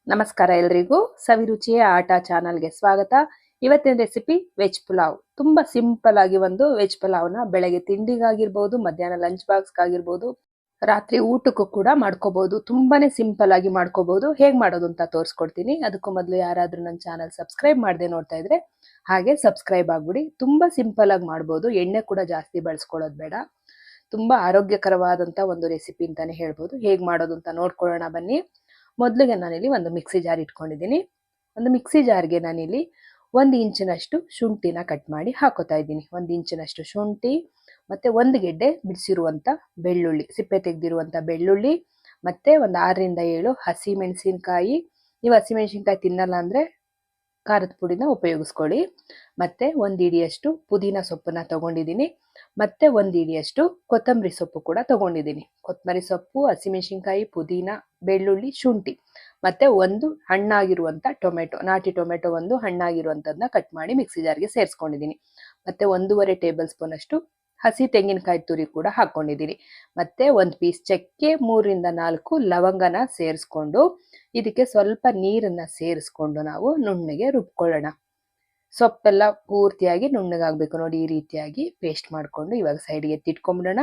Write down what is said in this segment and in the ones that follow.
ನಮಸ್ಕಾರ ಎಲ್ರಿಗೂ ಸವಿರುಚಿಯ ಆಟ ಚಾನಲ್ಗೆ ಸ್ವಾಗತ. ಇವತ್ತಿನ ರೆಸಿಪಿ ವೆಜ್ ಪುಲಾವ್. ತುಂಬಾ ಸಿಂಪಲ್ ಆಗಿ ಒಂದು ವೆಜ್ ಪುಲಾವ್ನ ಬೆಳಗ್ಗೆ ತಿಂಡಿಗಾಗಿರ್ಬೋದು, ಮಧ್ಯಾಹ್ನ ಲಂಚ್ ಬಾಕ್ಸ್ಗಾಗಿರ್ಬೋದು, ರಾತ್ರಿ ಊಟಕ್ಕೂ ಕೂಡ ಮಾಡ್ಕೋಬಹುದು. ತುಂಬಾನೇ ಸಿಂಪಲ್ ಆಗಿ ಮಾಡ್ಕೋಬಹುದು. ಹೇಗ್ ಮಾಡೋದು ಅಂತ ತೋರಿಸ್ಕೊಡ್ತೀನಿ. ಅದಕ್ಕೂ ಮೊದಲು ಯಾರಾದ್ರೂ ನನ್ನ ಚಾನಲ್ ಸಬ್ಸ್ಕ್ರೈಬ್ ಮಾಡದೆ ನೋಡ್ತಾ ಇದ್ರೆ ಹಾಗೆ ಸಬ್ಸ್ಕ್ರೈಬ್ ಆಗ್ಬಿಡಿ. ತುಂಬಾ ಸಿಂಪಲ್ ಆಗಿ ಮಾಡ್ಬೋದು. ಎಣ್ಣೆ ಕೂಡ ಜಾಸ್ತಿ ಬಳಸ್ಕೊಳ್ಳೋದು ಬೇಡ. ತುಂಬಾ ಆರೋಗ್ಯಕರವಾದಂತ ಒಂದು ರೆಸಿಪಿ ಅಂತಾನೆ ಹೇಳ್ಬೋದು. ಹೇಗ್ ಮಾಡೋದು ಅಂತ ನೋಡ್ಕೊಳ್ಳೋಣ ಬನ್ನಿ. ಮೊದಲಿಗೆ ನಾನಿಲ್ಲಿ ಒಂದು ಮಿಕ್ಸಿ ಜಾರ್ ಇಟ್ಕೊಂಡಿದ್ದೀನಿ. ಒಂದು ಮಿಕ್ಸಿ ಜಾರ್ಗೆ ನಾನಿಲ್ಲಿ 1 ಇಂಚಿನಷ್ಟು ಶುಂಠಿನ ಕಟ್ ಮಾಡಿ ಹಾಕೋತಾ ಇದ್ದೀನಿ. 1 ಇಂಚಿನಷ್ಟು ಶುಂಠಿ, ಮತ್ತೆ 1 ಗೆಡ್ಡೆ ಬಿಡಿಸಿರುವಂತ ಬೆಳ್ಳುಳ್ಳಿ, ಸಿಪ್ಪೆ ತೆಗೆದಿರುವಂತ ಬೆಳ್ಳುಳ್ಳಿ, ಮತ್ತೆ ಒಂದು 6ರಿಂದ 7 ಹಸಿ ಮೆಣಸಿನಕಾಯಿ. ನೀವು ಹಸಿ ಮೆಣಸಿನಕಾಯಿ ತಿನ್ನಲ್ಲ ಅಂದ್ರೆ ಖಾರದ ಪುಡಿನ ಉಪಯೋಗಿಸ್ಕೊಳ್ಳಿ. ಮತ್ತೆ 1 ಇಡಿಯಷ್ಟು ಪುದೀನ ಸೊಪ್ಪನ್ನ ತಗೊಂಡಿದ್ದೀನಿ. ಮತ್ತೆ 1 ಇಡಿಯಷ್ಟು ಕೊತ್ತಂಬರಿ ಸೊಪ್ಪು ಕೂಡ ತಗೊಂಡಿದ್ದೀನಿ. ಕೊತ್ತಂಬರಿ ಸೊಪ್ಪು, ಹಸಿಮೆಣಸಿನಕಾಯಿ, ಪುದೀನ, ಬೆಳ್ಳುಳ್ಳಿ, ಶುಂಠಿ, ಮತ್ತೆ ಒಂದು ಹಣ್ಣಾಗಿರುವಂತ ಟೊಮೆಟೊ, ನಾಟಿ ಟೊಮೆಟೊ ಒಂದು ಹಣ್ಣಾಗಿರುವಂತದನ್ನ ಕಟ್ ಮಾಡಿ ಮಿಕ್ಸಿ ಜಾರ್ಗೆ ಸೇರಿಸ್ಕೊಂಡಿದ್ದೀನಿ. ಮತ್ತೆ 1.5 ಟೇಬಲ್ ಸ್ಪೂನ್ ಅಷ್ಟು ಹಸಿ ತೆಂಗಿನಕಾಯಿ ತುರಿ ಕೂಡ ಹಾಕೊಂಡಿದ್ದೀನಿ. ಮತ್ತೆ 1 ಪೀಸ್ ಚಕ್ಕೆ, 3ರಿಂದ 4 ಲವಂಗನ ಸೇರಿಸ್ಕೊಂಡು ಇದಕ್ಕೆ ಸ್ವಲ್ಪ ನೀರನ್ನ ಸೇರಿಸ್ಕೊಂಡು ನಾವು ನುಣ್ಣಗೆ ರುಬ್ಕೊಳ್ಳೋಣ. ಸೊಪ್ಪೆಲ್ಲ ಪೂರ್ತಿಯಾಗಿ ನುಣ್ಣಗಾಗ್ಬೇಕು ನೋಡಿ. ಈ ರೀತಿಯಾಗಿ ಪೇಸ್ಟ್ ಮಾಡ್ಕೊಂಡು ಇವಾಗ ಸೈಡ್ಗೆ ಎತ್ತಿಟ್ಕೊಂಡ್ಬಿಡೋಣ.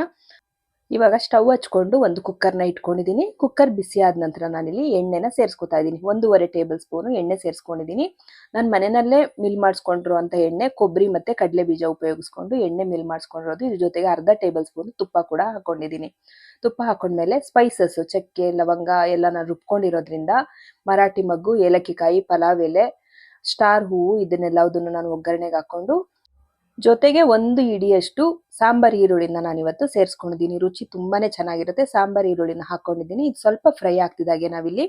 ಇವಾಗ ಸ್ಟವ್ ಹಚ್ಕೊಂಡು ಒಂದು ಕುಕ್ಕರ್ನ ಇಟ್ಕೊಂಡಿದ್ದೀನಿ. ಕುಕ್ಕರ್ ಬಿಸಿ ಆದ ನಂತರ ನಾನಿಲ್ಲಿ ಎಣ್ಣೆನ ಸೇರಿಸ್ಕೊತಾ ಇದ್ದೀನಿ. 1.5 ಟೇಬಲ್ ಸ್ಪೂನು ಎಣ್ಣೆ ಸೇರಿಸ್ಕೊಂಡಿದ್ದೀನಿ. ನಾನು ಮನೆಯಲ್ಲೇ ಮಿಲ್ ಮಾಡಿಸ್ಕೊಂಡಿರುವಂತ ಎಣ್ಣೆ, ಕೊಬ್ಬರಿ ಮತ್ತೆ ಕಡಲೆ ಬೀಜ ಉಪಯೋಗಿಸ್ಕೊಂಡು ಎಣ್ಣೆ ಮಿಲ್ ಮಾಡಿಸ್ಕೊಂಡಿರೋದು. ಇದ್ರ ಜೊತೆಗೆ ಅರ್ಧ ಟೇಬಲ್ ಸ್ಪೂನ್ ತುಪ್ಪ ಕೂಡ ಹಾಕೊಂಡಿದ್ದೀನಿ. ತುಪ್ಪ ಹಾಕೊಂಡ್ಮೇಲೆ ಸ್ಪೈಸಸ್, ಚಕ್ಕೆ, ಲವಂಗ ಎಲ್ಲ ನಾನು ರುಬ್ಕೊಂಡಿರೋದ್ರಿಂದ ಮರಾಠಿ ಮಗ್ಗು, ಏಲಕ್ಕಿ ಕಾಯಿ, ಪಲಾವ್ ಎಲೆ, ಸ್ಟಾರ್ ಹೂವು, ಇದನ್ನೆಲ್ಲದನ್ನು ನಾನು ಒಗ್ಗರಣೆಗೆ ಹಾಕೊಂಡು ಜೊತೆಗೆ 1 ಇಡಿಯಷ್ಟು ಸಾಂಬಾರ್ ಈರುಳ್ಳಿನ ನಾನು ಇವತ್ತು ಸೇರಿಸ್ಕೊಂಡಿದ್ದೀನಿ. ರುಚಿ ತುಂಬಾನೇ ಚೆನ್ನಾಗಿರುತ್ತೆ. ಸಾಂಬಾರ್ ಈರುಳ್ಳಿನ ಹಾಕೊಂಡಿದ್ದೀನಿ. ಇದು ಸ್ವಲ್ಪ ಫ್ರೈ ಆಗ್ತಿದ್ದಾಗೆ ನಾವಿಲ್ಲಿ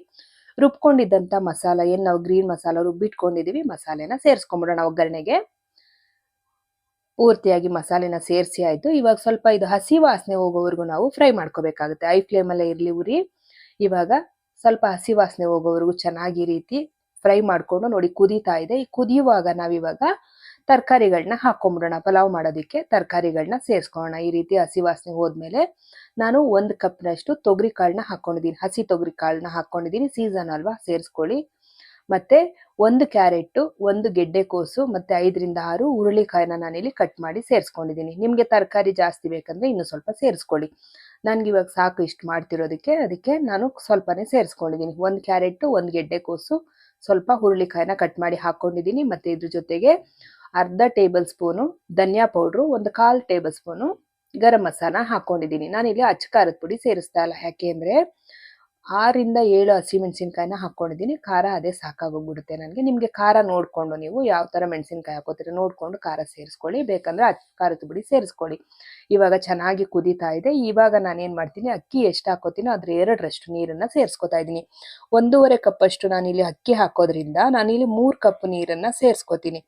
ರುಬ್ಕೊಂಡಿದ್ದಂತ ಮಸಾಲ, ಏನ್ ನಾವು ಗ್ರೀನ್ ಮಸಾಲ ರುಬ್ಬಿಟ್ಕೊಂಡಿದೀವಿ, ಮಸಾಲೆನ ಸೇರಿಸ್ಕೊಂಡ್ಬಿಡೋಣ ಒಗ್ಗರಣೆಗೆ. ಪೂರ್ತಿಯಾಗಿ ಮಸಾಲೆನ ಸೇರಿಸಿ ಆಯ್ತು. ಇವಾಗ ಸ್ವಲ್ಪ ಇದು ಹಸಿ ವಾಸನೆ ಹೋಗೋವರೆಗೂ ನಾವು ಫ್ರೈ ಮಾಡ್ಕೋಬೇಕಾಗುತ್ತೆ. ಐ ಫ್ಲೇಮಲ್ಲೇ ಇರ್ಲಿ ಉರಿ. ಇವಾಗ ಸ್ವಲ್ಪ ಹಸಿ ವಾಸನೆ ಹೋಗೋವರೆಗೂ ಚೆನ್ನಾಗಿ ರೀತಿ ಫ್ರೈ ಮಾಡ್ಕೊಂಡು ನೋಡಿ ಕುದೀತಾ ಇದೆ. ಈ ಕುದಿಯುವಾಗ ನಾವಿವಾಗ ತರಕಾರಿಗಳನ್ನ ಹಾಕೊಂಡ್ಬಿಡೋಣ. ಪಲಾವ್ ಮಾಡೋದಕ್ಕೆ ತರಕಾರಿಗಳನ್ನ ಸೇರಿಸ್ಕೊಳ್ಳೋಣ. ಈ ರೀತಿ ಹಸಿ ವಾಸನೆ ಹೋದ್ಮೇಲೆ ನಾನು 1 ಕಪ್ನಷ್ಟು ತೊಗರಿ ಕಾಳನ್ನ ಹಾಕೊಂಡಿದ್ದೀನಿ. ಹಸಿ ತೊಗರಿ ಕಾಳನ್ನ ಹಾಕೊಂಡಿದ್ದೀನಿ. ಸೀಸನ್ ಅಲ್ವಾ, ಸೇರಿಸ್ಕೊಳ್ಳಿ. ಮತ್ತೆ 1 ಕ್ಯಾರೆಟ್, 1 ಗೆಡ್ಡೆಕೋಸು, ಮತ್ತೆ 5ರಿಂದ 6 ಹುರುಳಿಕಾಯಿನ ನಾನಿಲ್ಲಿ ಕಟ್ ಮಾಡಿ ಸೇರಿಸ್ಕೊಂಡಿದ್ದೀನಿ. ನಿಮ್ಗೆ ತರಕಾರಿ ಜಾಸ್ತಿ ಬೇಕಂದ್ರೆ ಇನ್ನು ಸ್ವಲ್ಪ ಸೇರಿಸ್ಕೊಳ್ಳಿ. ನನ್ಗೆ ಇವಾಗ ಸಾಕು ಇಷ್ಟು ಮಾಡ್ತಿರೋದಕ್ಕೆ, ಅದಕ್ಕೆ ನಾನು ಸ್ವಲ್ಪನೇ ಸೇರಿಸ್ಕೊಂಡಿದ್ದೀನಿ. 1 ಕ್ಯಾರೆಟ್, 1 ಗೆಡ್ಡೆಕೋಸು, ಸ್ವಲ್ಪ ಹುರುಳಿಕಾಯಿನ ಕಟ್ ಮಾಡಿ ಹಾಕೊಂಡಿದ್ದೀನಿ. ಮತ್ತೆ ಇದ್ರ ಜೊತೆಗೆ ಅರ್ಧ ಟೇಬಲ್ ಸ್ಪೂನು ಧನಿಯಾ powder, 1/4 table spoon garam masala ಹಾಕೊಂಡಿದ್ದೀನಿ. ನಾನಿಲ್ಲಿ ಅಚ್ಚ ಖಾರದ ಪುಡಿ ಸೇರಿಸ್ತಾ ಇಲ್ಲ. ಯಾಕೆ ಅಂದ್ರೆ 6ರಿಂದ 7 ಹಸಿಮೆಣಸಿನಕಾಯಿನ ಹಾಕೊಂಡಿದ್ದೀನಿ. ಖಾರ ಅದೇ ಸಾಕಾಗೋಗ್ಬಿಡುತ್ತೆ ನನಗೆ. ನಿಮಗೆ ಖಾರ ನೋಡ್ಕೊಂಡು ನೀವು ಯಾವ ಥರ ಮೆಣಸಿನಕಾಯಿ ಹಾಕೋತೀರ ನೋಡ್ಕೊಂಡು ಖಾರ ಸೇರಿಸ್ಕೊಳ್ಳಿ. ಬೇಕಂದ್ರೆ ಅಚ್ಚ ಖಾರದ ಪುಡಿ ಸೇರಿಸ್ಕೊಳ್ಳಿ. ಇವಾಗ ಚೆನ್ನಾಗಿ ಕುದೀತಾ ಇದೆ. ಇವಾಗ ನಾನೇನು ಮಾಡ್ತೀನಿ, ಅಕ್ಕಿ ಎಷ್ಟು ಹಾಕೋತೀನೋ ಅದ್ರ 2ರಷ್ಟು ನೀರನ್ನು ಸೇರಿಸ್ಕೊತಾ ಇದ್ದೀನಿ. 1.5 ಕಪ್ಪಷ್ಟು ನಾನಿಲ್ಲಿ ಅಕ್ಕಿ ಹಾಕೋದ್ರಿಂದ ನಾನಿಲ್ಲಿ 3 ಕಪ್ ನೀರನ್ನು ಸೇರಿಸ್ಕೊತೀನಿ.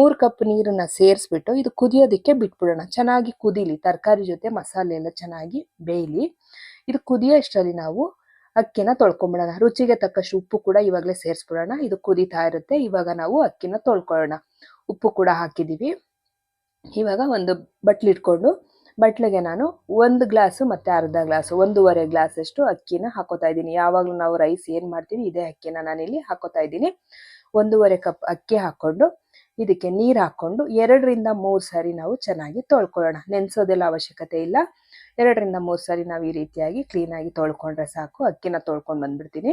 3 ಕಪ್ ನೀರನ್ನು ಸೇರಿಸ್ಬಿಟ್ಟು ಇದು ಕುದಿಯೋದಕ್ಕೆ ಬಿಟ್ಬಿಡೋಣ. ಚೆನ್ನಾಗಿ ಕುದೀಲಿ, ತರಕಾರಿ ಜೊತೆ ಮಸಾಲೆ ಎಲ್ಲ ಚೆನ್ನಾಗಿ ಬೇಯಲಿ. ಇದು ಕುದಿಯೋಷ್ಟರಲ್ಲಿ ನಾವು ಅಕ್ಕಿನ ತೊಳ್ಕೊಂಬಿಡೋಣ. ರುಚಿಗೆ ತಕ್ಕಷ್ಟು ಉಪ್ಪು ಕೂಡ ಇವಾಗಲೇ ಸೇರಿಸ್ಬಿಡೋಣ. ಇದು ಕುದೀತಾ ಇರುತ್ತೆ. ಇವಾಗ ನಾವು ಅಕ್ಕಿನ ತೊಳ್ಕೊಳ್ಳೋಣ. ಉಪ್ಪು ಕೂಡ ಹಾಕಿದ್ದೀವಿ. ಇವಾಗ ಒಂದು ಬಟ್ಲಿಟ್ಕೊಂಡು ಬಟ್ಲಿಗೆ ನಾನು 1 ಗ್ಲಾಸು ಮತ್ತೆ ಅರ್ಧ ಗ್ಲಾಸು, 1.5 ಗ್ಲಾಸ್ ಅಷ್ಟು ಅಕ್ಕಿನ ಹಾಕೋತಾ ಇದ್ದೀನಿ. ಯಾವಾಗಲೂ ನಾವು ರೈಸ್ ಏನು ಮಾಡ್ತೀವಿ ಇದೇ ಅಕ್ಕಿನ ನಾನಿಲ್ಲಿ ಹಾಕೋತಾ ಇದ್ದೀನಿ. 1.5 ಕಪ್ ಅಕ್ಕಿ ಹಾಕೊಂಡು ಇದಕ್ಕೆ ನೀರು ಹಾಕೊಂಡು 2ರಿಂದ 3 ಸಾರಿ ನಾವು ಚೆನ್ನಾಗಿ ತೊಳ್ಕೊಳ್ಳೋಣ. ನೆನೆಸೋದೆಲ್ಲ ಅವಶ್ಯಕತೆ ಇಲ್ಲ. 2ರಿಂದ 3 ಸಾರಿ ನಾವು ಈ ರೀತಿಯಾಗಿ ಕ್ಲೀನಾಗಿ ತೊಳ್ಕೊಂಡ್ರೆ ಸಾಕು. ಅಕ್ಕಿನ ತೊಳ್ಕೊಂಡು ಬಂದ್ಬಿಡ್ತೀನಿ.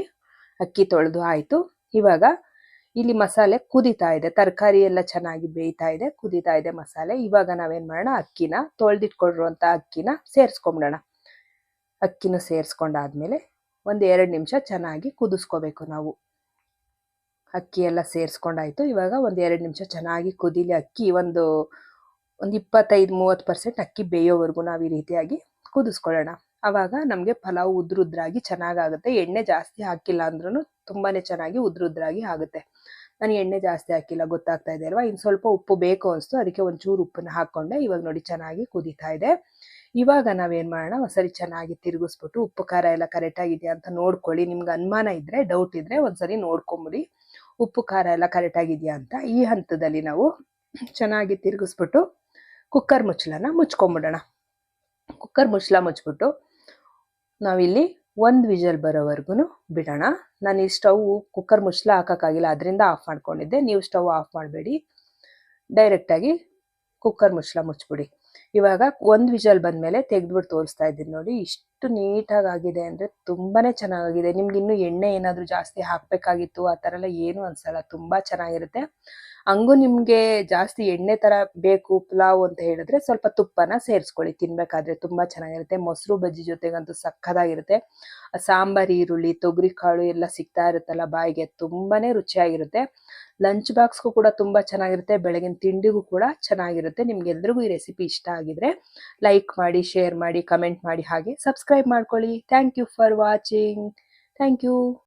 ಅಕ್ಕಿ ತೊಳೆದು ಆಯಿತು. ಇವಾಗ ಇಲ್ಲಿ ಮಸಾಲೆ ಕುದೀತಾ ಇದೆ. ತರಕಾರಿ ಎಲ್ಲ ಚೆನ್ನಾಗಿ ಬೇಯ್ತಾ ಇದೆ, ಕುದೀತಾ ಇದೆ ಮಸಾಲೆ. ಇವಾಗ ನಾವೇನು ಮಾಡೋಣ, ಅಕ್ಕಿನ ತೊಳೆದಿಟ್ಕೊಂಡಿರುವಂಥ ಅಕ್ಕಿನ ಸೇರಿಸ್ಕೊಂಬಿಡೋಣ. ಅಕ್ಕಿನ ಸೇರಿಸ್ಕೊಂಡಾದ್ಮೇಲೆ 1-2 ನಿಮಿಷ ಚೆನ್ನಾಗಿ ಕುದಿಸ್ಕೋಬೇಕು ನಾವು. ಅಕ್ಕಿ ಎಲ್ಲ ಸೇರಿಸ್ಕೊಂಡಾಯ್ತು. ಇವಾಗ 1-2 ನಿಮಿಷ ಚೆನ್ನಾಗಿ ಕುದೀಲಿ ಅಕ್ಕಿ. ಒಂದು 25-30% ಅಕ್ಕಿ ಬೇಯೋವರೆಗೂ ನಾವು ಈ ರೀತಿಯಾಗಿ ಕುದಿಸ್ಕೊಳ್ಳೋಣ. ಆವಾಗ ನಮಗೆ ಪಲಾವ್ ಉದ್ರುದ್ರಾಗಿ ಚೆನ್ನಾಗಾಗುತ್ತೆ. ಎಣ್ಣೆ ಜಾಸ್ತಿ ಹಾಕಿಲ್ಲ ಅಂದ್ರೂ ತುಂಬಾನೇ ಚೆನ್ನಾಗಿ ಉದ್ರುದ್ರಾಗಿ ಆಗುತ್ತೆ. ನಾನು ಎಣ್ಣೆ ಜಾಸ್ತಿ ಹಾಕಿಲ್ಲ, ಗೊತ್ತಾಗ್ತಾ ಇದೆ ಅಲ್ವಾ. ಇನ್ನು ಸ್ವಲ್ಪ ಉಪ್ಪು ಬೇಕು ಅನಿಸ್ತು, ಅದಕ್ಕೆ ಒಂಚೂರು ಉಪ್ಪನ್ನ ಹಾಕ್ಕೊಂಡೆ. ಇವಾಗ ನೋಡಿ ಚೆನ್ನಾಗಿ ಕುದೀತಾ ಇದೆ. ಇವಾಗ ನಾವೇನು ಮಾಡೋಣ, ಒಂದ್ಸರಿ ಚೆನ್ನಾಗಿ ತಿರುಗಿಸ್ಬಿಟ್ಟು ಉಪ್ಪು ಖಾರ ಎಲ್ಲ ಕರೆಕ್ಟಾಗಿದೆಯಾ ಅಂತ ನೋಡ್ಕೊಳ್ಳಿ. ನಿಮ್ಗೆ ಅನುಮಾನ ಇದ್ದರೆ, ಡೌಟ್ ಇದ್ದರೆ ಒಂದ್ಸರಿ ನೋಡ್ಕೊಂಬಿಡಿ ಉಪ್ಪು ಖಾರ ಎಲ್ಲ ಕರೆಕ್ಟಾಗಿದೆಯಾ ಅಂತ. ಈ ಹಂತದಲ್ಲಿ ನಾವು ಚೆನ್ನಾಗಿ ತಿರುಗಿಸ್ಬಿಟ್ಟು ಕುಕ್ಕರ್ ಮುಚ್ಚಳನ ಮುಚ್ಕೊಂಬಿಡೋಣ. ಕುಕ್ಕರ್ ಮುಚ್ಚಳ ಮುಚ್ಬಿಟ್ಟು ನಾವಿಲ್ಲಿ ಒಂದು ವಿಷಲ್ ಬರೋವರೆಗೂ ಬಿಡೋಣ. ನಾನು ಈ ಸ್ಟವ್ ಕುಕ್ಕರ್ ಮುಚ್ಚಳ ಹಾಕೋಕ್ಕಾಗಿಲ್ಲ, ಅದರಿಂದ ಆಫ್ ಮಾಡ್ಕೊಂಡಿದ್ದೆ. ನೀವು ಸ್ಟವ್ ಆಫ್ ಮಾಡಬೇಡಿ, ಡೈರೆಕ್ಟಾಗಿ ಕುಕ್ಕರ್ ಮುಚ್ಚಳ ಮುಚ್ಚಿಬಿಡಿ. ಇವಾಗ ಒಂದು ವಿಷಲ್ ಬಂದಮೇಲೆ ತೆಗೆದ್ಬಿಟ್ಟು ತೋರಿಸ್ತಾ ಇದ್ದೀನಿ ನೋಡಿ. ಇಷ್ಟು ನೀಟಾಗಿ ಆಗಿದೆ ಅಂದರೆ ತುಂಬಾ ಚೆನ್ನಾಗಿದೆ. ನಿಮ್ಗೆ ಇನ್ನೂ ಎಣ್ಣೆ ಏನಾದರೂ ಜಾಸ್ತಿ ಹಾಕಬೇಕಾಗಿತ್ತು ಆ ಥರ ಎಲ್ಲ ಏನೂ ಅನಿಸಲ್ಲ, ತುಂಬ ಚೆನ್ನಾಗಿರುತ್ತೆ. ಹಂಗೂ ನಿಮಗೆ ಜಾಸ್ತಿ ಎಣ್ಣೆ ಥರ ಬೇಕು ಪಲಾವ್ ಅಂತ ಹೇಳಿದ್ರೆ ಸ್ವಲ್ಪ ತುಪ್ಪನ ಸೇರಿಸ್ಕೊಳ್ಳಿ ತಿನ್ನಬೇಕಾದ್ರೆ, ತುಂಬ ಚೆನ್ನಾಗಿರುತ್ತೆ. ಮೊಸರು ಬಜ್ಜಿ ಜೊತೆಗಂತೂ ಸಕ್ಕತ್ತಾಗಿರುತ್ತೆ. ಸಾಂಬಾರು, ಈರುಳ್ಳಿ, ತೊಗರಿ ಕಾಳು ಎಲ್ಲ ಸಿಗ್ತಾ ಇರುತ್ತಲ್ಲ ಬಾಯಿಗೆ, ತುಂಬಾ ರುಚಿಯಾಗಿರುತ್ತೆ. ಲಂಚ್ ಬಾಕ್ಸ್ಗೂ ಕೂಡ ತುಂಬ ಚೆನ್ನಾಗಿರುತ್ತೆ, ಬೆಳಗಿನ ತಿಂಡಿಗೂ ಕೂಡ ಚೆನ್ನಾಗಿರುತ್ತೆ. ನಿಮ್ಗೆಲ್ರಿಗೂ ಈ ರೆಸಿಪಿ ಇಷ್ಟ ಆಗಿದ್ರೆ ಲೈಕ್ ಮಾಡಿ, ಶೇರ್ ಮಾಡಿ, ಕಮೆಂಟ್ ಮಾಡಿ, ಹಾಗೆ ಸಬ್ಸ್ಕ್ರೈಬ್ ಮಾಡ್ಕೊಳ್ಳಿ. Thank you for watching. Thank you.